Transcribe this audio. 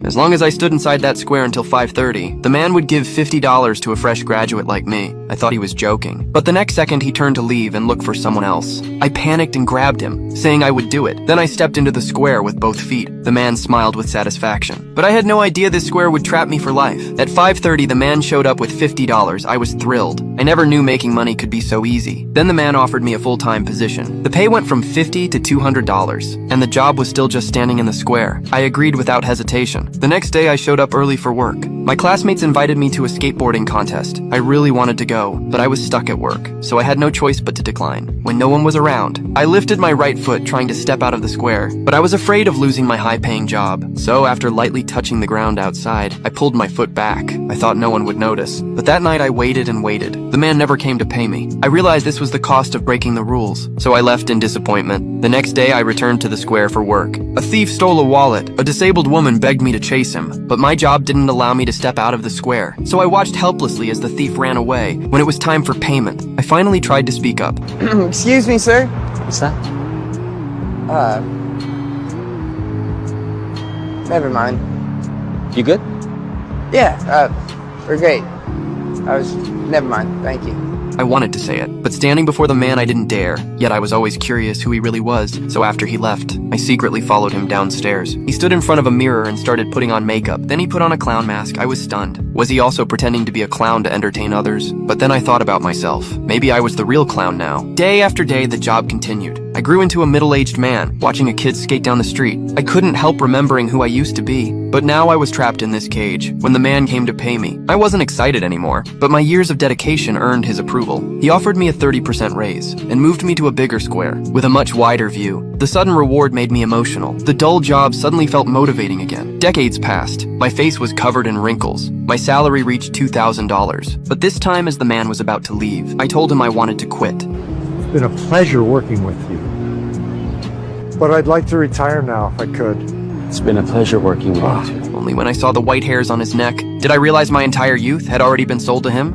As long as I stood inside that square until 5:30, the man would give $50 to a fresh graduate like me. I thought he was joking. But the next second he turned to leave and look for someone else. I panicked and grabbed him, saying I would do it. Then I stepped into the square with both feet. The man smiled with satisfaction. But I had no idea this square would trap me for life. At 5:30, the man showed up with $50. I was thrilled. I never knew making money could be so easy. Then the man offered me a full-time position. The pay went from $50 to $200, and the job was still just standing in the square. I agreed without hesitation. The next day, I showed up early for work. My classmates invited me to a skateboarding contest. I really wanted to go, but I was stuck at work, so I had no choice but to decline. When no one was around, I lifted my right foot trying to step out of the square, but I was afraid of losing my high-paying job. So after lightly touching the ground outside, I pulled my foot back. I thought no one would notice. But that night I waited and waited. The man never came to pay me. I realized this was the cost of breaking the rules, so I left in disappointment. The next day I returned to the square for work. A thief stole a wallet. A disabled woman begged me to chase him, but my job didn't allow me to step out of the square. So I watched helplessly as the thief ran away. When it was time for payment, I finally tried to speak up. Excuse me, sir. What's that? Never mind. You good? Yeah, we're great. Never mind, thank you. I wanted to say it, but standing before the man I didn't dare, yet I was always curious who he really was, so after he left, I secretly followed him downstairs. He stood in front of a mirror and started putting on makeup, then he put on a clown mask. I was stunned. Was he also pretending to be a clown to entertain others? But then I thought about myself. Maybe I was the real clown now. Day after day, the job continued. I grew into a middle-aged man, watching a kid skate down the street. I couldn't help remembering who I used to be, but now I was trapped in this cage. When the man came to pay me, I wasn't excited anymore, but my years of dedication earned his approval. He offered me a 30% raise and moved me to a bigger square with a much wider view. The sudden reward made me emotional. The dull job suddenly felt motivating again. Decades passed. My face was covered in wrinkles. My salary reached $2,000. But this time, as the man was about to leave, I told him I wanted to quit. It's been a pleasure working with you. But I'd like to retire now if I could. It's been a pleasure working with you too. Only when I saw the white hairs on his neck did I realize my entire youth had already been sold to him.